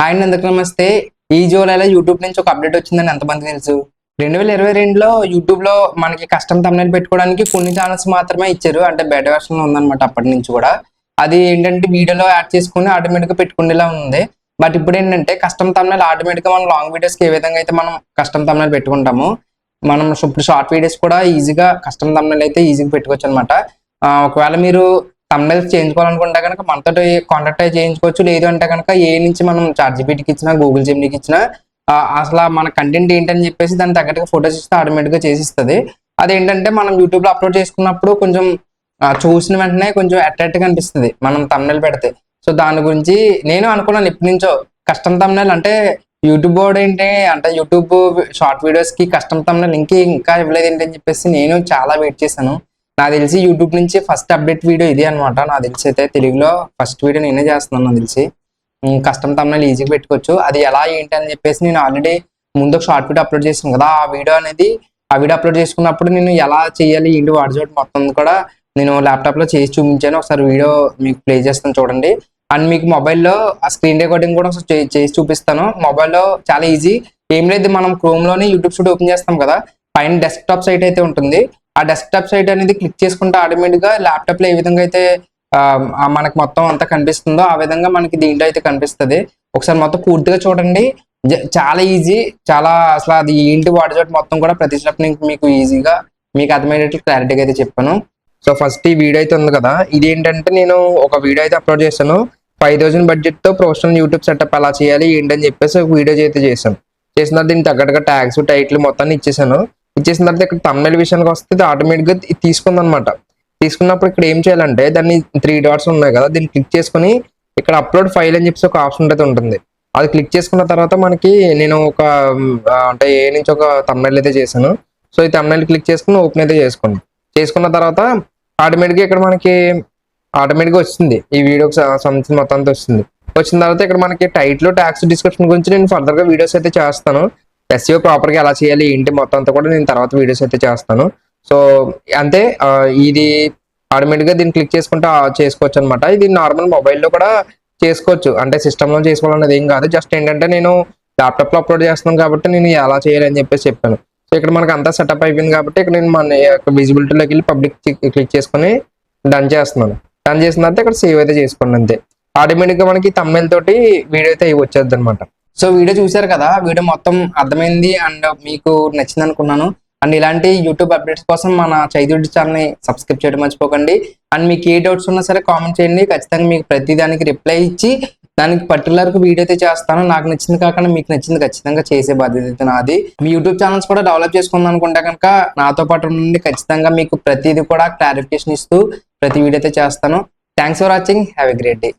Hi అండి, అందరికీ నమస్తే. ఈ జూలైలో యూట్యూబ్ నుంచి ఒక అప్డేట్ వచ్చిందని ఎంతమంది తెలుసు? 2022లో యూట్యూబ్లో మనకి కస్టమ్ థంబ్నెయిల్ పెట్టుకోవడానికి కొన్ని ఛానల్స్ మాత్రమే ఇచ్చారు. అంటే బెటా వెర్షన్ ఉందన్నమాట అప్పటి నుంచి కూడా. అది ఏంటంటే వీడియోలో యాడ్ చేసుకుని ఆటోమేటిక్గా పెట్టుకునేలా ఉంది. బట్ ఇప్పుడు ఏంటంటే కస్టమ్ థంబ్నెయిల్ ఆటోమేటిక్గా మనం లాంగ్ వీడియోస్కి ఏ విధంగా అయితే మనం కస్టమ్ థంబ్నెయిల్ పెట్టుకుంటామో, మనం ఇప్పుడు షార్ట్ వీడియోస్ కూడా ఈజీగా కస్టమ్ థంబ్నెయిల్ అయితే ఈజీగా పెట్టుకోవచ్చు అనమాట. ఒకవేళ మీరు థంబ్నెయిల్స్ చేయించుకోవాలనుకుంటే కనుక మనతో కాంటాక్ట్ అయ్యి చేయించుకోవచ్చు. లేదు అంటే కనుక ఏ నుంచి మనం చాట్‌జీపీటీకి ఇచ్చినా, గూగుల్ జెమినీకి ఇచ్చినా అసలు మన కంటెంట్ ఏంటని చెప్పేసి దానికి తగ్గట్టుగా ఫోటోస్ ఇస్తే ఆటోమేటిక్‌గా చేసిస్తది. అదేంటంటే మనం యూట్యూబ్‌లో అప్లోడ్ చేసుకున్నప్పుడు కొంచెం చూసిన వెంటనే కొంచెం అట్రాక్టివ్‌గా అనిపిస్తది మనం థంబ్నెయిల్ పెడితే. సో దాని గురించి నేను అనుకున్నాను ఎప్పటినుంచో కస్టమ్ థంబ్నెయిల్ అంటే యూట్యూబ్ ఏంటి అంటే యూట్యూబ్ షార్ట్ వీడియోస్‌కి కస్టమ్ థంబ్నెయిల్ ఇంకా ఇవ్వలేదేంటి అని చెప్పేసి నేను చాలా వెయిట్ చేశాను. నాకు తెలిసి యూట్యూబ్ నుంచి ఫస్ట్ అప్డేట్ వీడియో ఇదే అనమాట. నాకు తెలిసి అయితే తెలుగులో ఫస్ట్ వీడియో నేనే చేస్తున్నాను నాకు తెలిసి. కస్టమ్ థంబ్నెయిల్ ఈజీగా పెట్టుకోవచ్చు. అది ఎలా ఏంటి అని చెప్పేసి నేను ఆల్రెడీ ముందు ఒక షార్ట్ వీడియో అప్లోడ్ చేశాను కదా! ఆ వీడియో అప్లోడ్ చేసుకున్నప్పుడు నేను ఎలా చేయాలి ఏంటి వాటితోటి మొత్తం కూడా నేను ల్యాప్‌టాప్‌లో చేసి చూపించాను. ఒకసారి వీడియో మీకు ప్లే చేస్తాను చూడండి. అండ్ మీకు మొబైల్‌లో ఆ స్క్రీన్ రికార్డింగ్ కూడా ఒకసారి చేసి చూపిస్తాను. మొబైల్‌లో చాలా ఈజీ. ఏం లేదు, మనం క్రోమ్‌లోనే యూట్యూబ్ స్టూడియో ఓపెన్ చేస్తాం కదా! పైన డెస్క్‌టాప్ సైట్ అయితే ఉంటుంది. ఆ డెస్క్‌టాప్ సైట్ అనేది క్లిక్ చేసుకుంటే ఆటోమేటిక్‌గా ల్యాప్‌టాప్‌లో ఏ విధంగా అయితే మనకు మొత్తం అంతా కనిపిస్తుందో ఆ విధంగా మనకి దీంట్లో అయితే కనిపిస్తది. ఒకసారి మొత్తం పూర్తిగా చూడండి. చాలా ఈజీ. చాలా అసలు అది ఏంటి వాటితోటి మొత్తం కూడా ప్రతి స్టెప్ మీకు ఈజీగా మీకు అర్థమయ్యేటట్లు క్లారిటీగా అయితే చెప్పాను. సో ఫస్ట్ ఈ వీడియో అయితే ఉంది కదా! ఇదేంటంటే నేను ఒక వీడియో అయితే అప్లోడ్ చేశాను. 5000 బడ్జెట్‌తో ప్రొఫెషనల్ యూట్యూబ్ సెటప్ ఎలా చేయాలి ఏంటని చెప్పేసి ఒక వీడియో అయితే చేశాను. చేసిన తర్వాత దీనికి తగ్గట్టుగా ట్యాగ్స్, టైటిల్ మొత్తాన్ని ఇచ్చేసాను. ఇచ్చేసిన తర్వాత ఇక్కడ థంబ్నెయిల్ విషయానికి వస్తే ఇది ఆటోమేటిక్‌గా తీసుకుందనమాట. తీసుకున్నప్పుడు ఇక్కడ ఏం చేయాలంటే దాన్ని 3 డాట్స్ ఉన్నాయి కదా! దీన్ని క్లిక్ చేసుకొని ఇక్కడ అప్‌లోడ్ ఫైల్ అని చెప్పేసి ఒక ఆప్షన్ అయితే ఉంటుంది. అది క్లిక్ చేసుకున్న తర్వాత మనకి నేను ఒక అంటే ఏ నుంచి ఒక థంబ్నెయిల్ అయితే చేశాను. సో ఈ థంబ్నెయిల్ క్లిక్ చేసుకొని ఓపెన్ అయితే చేసుకోండి. చేసుకున్న తర్వాత ఆటోమేటిక్‌గా ఇక్కడ మనకి ఆటోమేటిక్‌గా వస్తుంది. ఈ వీడియోకి సంబంధించిన మొత్తం అంతా వస్తుంది. వచ్చిన తర్వాత ఇక్కడ మనకి టైటిల్, ట్యాగ్స్, డిస్క్రిప్షన్ గురించి నేను ఫర్దర్‌గా వీడియోస్ అయితే చేస్తాను. ఎస్‌ఈఓ ప్రాపర్‌గా ఎలా చేయాలి ఏంటి మొత్తం అంతా కూడా నేను తర్వాత వీడియోస్ అయితే చేస్తాను. సో అంతే. ఇది ఆటోమేటిక్‌గా దీన్ని క్లిక్ చేసుకుంటే చేసుకోవచ్చు అనమాట. ఇది నార్మల్ మొబైల్‌లో కూడా చేసుకోవచ్చు. అంటే సిస్టమ్‌లో చేసుకోవాలన్నది ఏం కాదు. జస్ట్ ఏంటంటే నేను ల్యాప్‌టాప్‌లో అప్లోడ్ చేస్తున్నాను కాబట్టి నేను ఎలా చేయాలి అని చెప్పేసి చెప్పాను. సో ఇక్కడ మనకు అంతా సెటప్ అయిపోయింది కాబట్టి ఇక్కడ నేను మన యొక్క విజిబిలిటీలోకి వెళ్ళి పబ్లిక్ క్లిక్ చేసుకొని డన్ చేస్తున్నాను. డన్ చేసిన తర్వాత ఇక్కడ సేవ్ అయితే చేసుకోండి అంతే. ఆటోమేటిక్‌గా మనకి థంబ్నెయిల్ తోటి వీడియో అయితే వచ్చేద్ది అనమాట. సో వీడియో చూశారు కదా! వీడియో మొత్తం అర్థమైంది అండ్ మీకు నచ్చింది అనుకున్నాను. అండ్ ఇలాంటి యూట్యూబ్ అప్డేట్స్ కోసం మన చైతన్య ఛానల్‌ని సబ్స్క్రైబ్ చేయడం మర్చిపోకండి. అండ్ మీకు ఏ డౌట్స్ ఉన్నా సరే కామెంట్ చేయండి. ఖచ్చితంగా మీకు ప్రతి దానికి రిప్లై ఇచ్చి దానికి పర్టికులర్‌గా వీడియో అయితే చేస్తాను. నాకు నచ్చింది కాకుండా మీకు నచ్చింది ఖచ్చితంగా చేసే బాధ్యత అయితే నాది. మీ యూట్యూబ్ ఛానల్స్ కూడా డెవలప్ చేసుకుందాం అనుకుంటే కనుక నాతో పాటు ఉండండి. ఖచ్చితంగా మీకు ప్రతిది కూడా క్లారిఫికేషన్ ఇస్తూ ప్రతి వీడియో అయితే చేస్తాను. Thanks for watching. Have a great day.